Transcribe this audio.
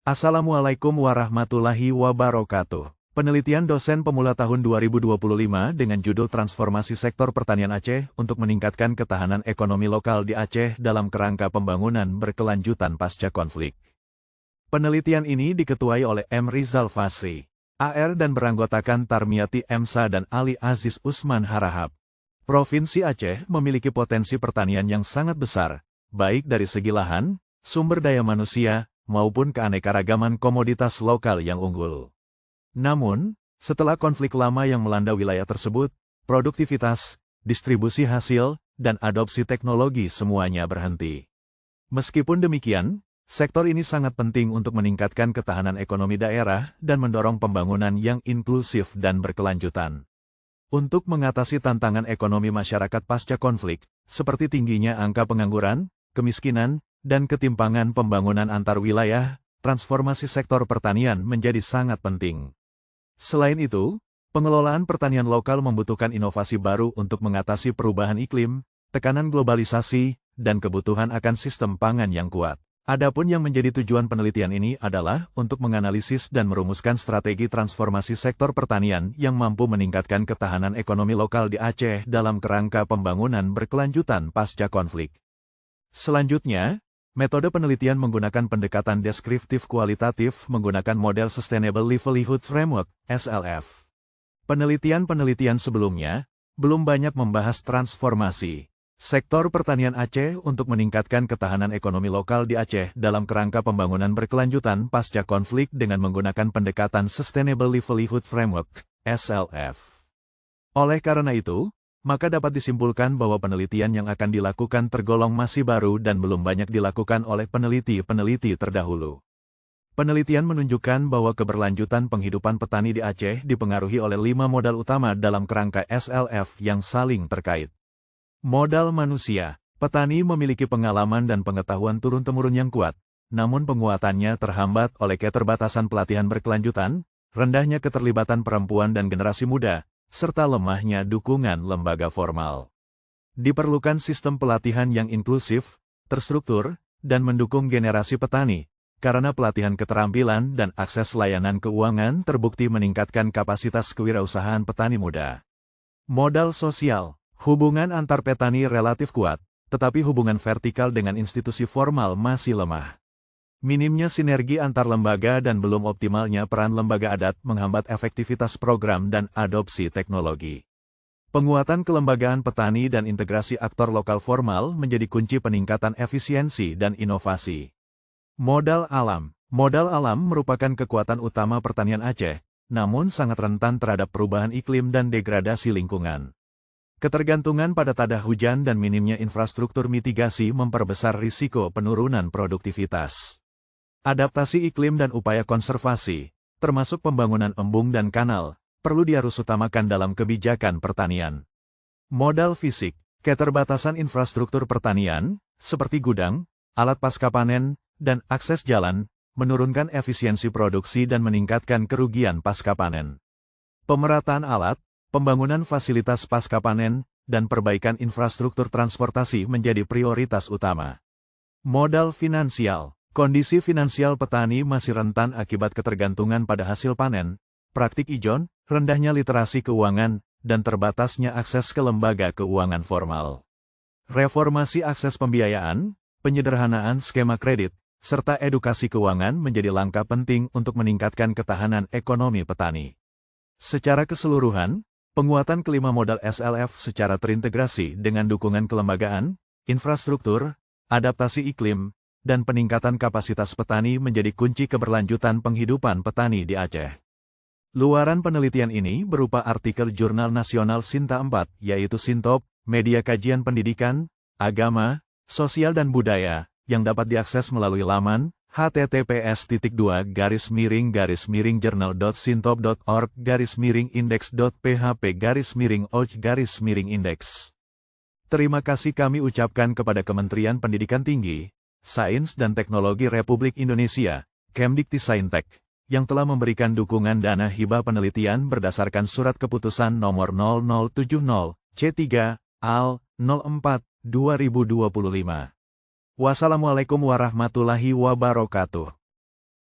Assalamualaikum warahmatullahi wabarakatuh. Penelitian dosen pemula tahun 2025 dengan judul Transformasi Sektor Pertanian Aceh untuk meningkatkan ketahanan ekonomi lokal di Aceh dalam kerangka pembangunan berkelanjutan pasca konflik. Penelitian ini diketuai oleh M. Rizal Fasri, AR dan beranggotakan Tarmiati Emsa dan Ali Aziz Usman Harahap. Provinsi Aceh memiliki potensi pertanian yang sangat besar, baik dari segi lahan, sumber daya manusia, maupun keanekaragaman komoditas lokal yang unggul. Namun, setelah konflik lama yang melanda wilayah tersebut, produktivitas, distribusi hasil, dan adopsi teknologi semuanya berhenti. Meskipun demikian, sektor ini sangat penting untuk meningkatkan ketahanan ekonomi daerah dan mendorong pembangunan yang inklusif dan berkelanjutan. Untuk mengatasi tantangan ekonomi masyarakat pasca konflik, seperti tingginya angka pengangguran, kemiskinan, dan ketimpangan pembangunan antar wilayah, transformasi sektor pertanian menjadi sangat penting. Selain itu, pengelolaan pertanian lokal membutuhkan inovasi baru untuk mengatasi perubahan iklim, tekanan globalisasi, dan kebutuhan akan sistem pangan yang kuat. Adapun yang menjadi tujuan penelitian ini adalah untuk menganalisis dan merumuskan strategi transformasi sektor pertanian yang mampu meningkatkan ketahanan ekonomi lokal di Aceh dalam kerangka pembangunan berkelanjutan pasca konflik. Selanjutnya, metode penelitian menggunakan pendekatan deskriptif kualitatif menggunakan model Sustainable Livelihood Framework, SLF. Penelitian-penelitian sebelumnya belum banyak membahas transformasi sektor pertanian Aceh untuk meningkatkan ketahanan ekonomi lokal di Aceh dalam kerangka pembangunan berkelanjutan pasca konflik dengan menggunakan pendekatan Sustainable Livelihood Framework, SLF. Oleh karena itu, maka dapat disimpulkan bahwa penelitian yang akan dilakukan tergolong masih baru dan belum banyak dilakukan oleh peneliti-peneliti terdahulu. Penelitian menunjukkan bahwa keberlanjutan penghidupan petani di Aceh dipengaruhi oleh 5 modal utama dalam kerangka SLF yang saling terkait. Modal manusia. Petani memiliki pengalaman dan pengetahuan turun-temurun yang kuat, namun penguatannya terhambat oleh keterbatasan pelatihan berkelanjutan, rendahnya keterlibatan perempuan dan generasi muda, serta lemahnya dukungan lembaga formal. Diperlukan sistem pelatihan yang inklusif, terstruktur, dan mendukung generasi petani, karena pelatihan keterampilan dan akses layanan keuangan terbukti meningkatkan kapasitas kewirausahaan petani muda. Modal sosial. Hubungan antar petani relatif kuat, tetapi hubungan vertikal dengan institusi formal masih lemah. Minimnya sinergi antar lembaga dan belum optimalnya peran lembaga adat menghambat efektivitas program dan adopsi teknologi. Penguatan kelembagaan petani dan integrasi aktor lokal formal menjadi kunci peningkatan efisiensi dan inovasi. Modal alam. Modal alam merupakan kekuatan utama pertanian Aceh, namun sangat rentan terhadap perubahan iklim dan degradasi lingkungan. Ketergantungan pada tada hujan dan minimnya infrastruktur mitigasi memperbesar risiko penurunan produktivitas. Adaptasi iklim dan upaya konservasi, termasuk pembangunan embung dan kanal, perlu diharusutamakan dalam kebijakan pertanian. Modal fisik, keterbatasan infrastruktur pertanian, seperti gudang, alat pasca panen, dan akses jalan, menurunkan efisiensi produksi dan meningkatkan kerugian pasca panen. Pemerataan alat, pembangunan fasilitas pasca panen, dan perbaikan infrastruktur transportasi menjadi prioritas utama. Modal finansial. Kondisi finansial petani masih rentan akibat ketergantungan pada hasil panen, praktik ijon, rendahnya literasi keuangan, dan terbatasnya akses ke lembaga keuangan formal. Reformasi akses pembiayaan, penyederhanaan skema kredit, serta edukasi keuangan menjadi langkah penting untuk meningkatkan ketahanan ekonomi petani. Secara keseluruhan, penguatan kelima modal SLF secara terintegrasi dengan dukungan kelembagaan, infrastruktur, adaptasi iklim, dan peningkatan kapasitas petani menjadi kunci keberlanjutan penghidupan petani di Aceh. Luaran penelitian ini berupa artikel Jurnal Nasional Sinta 4, yaitu Sintop, Media Kajian Pendidikan, Agama, Sosial dan Budaya, yang dapat diakses melalui laman https://journal.sintop.org/index.php/oj/index. Terima kasih kami ucapkan kepada Kementerian Pendidikan Tinggi, Sains dan Teknologi Republik Indonesia, Kemdikti-Saintek, yang telah memberikan dukungan dana hibah penelitian berdasarkan Surat Keputusan Nomor 0070 C3 AL 04/2025. Wassalamualaikum warahmatullahi wabarakatuh.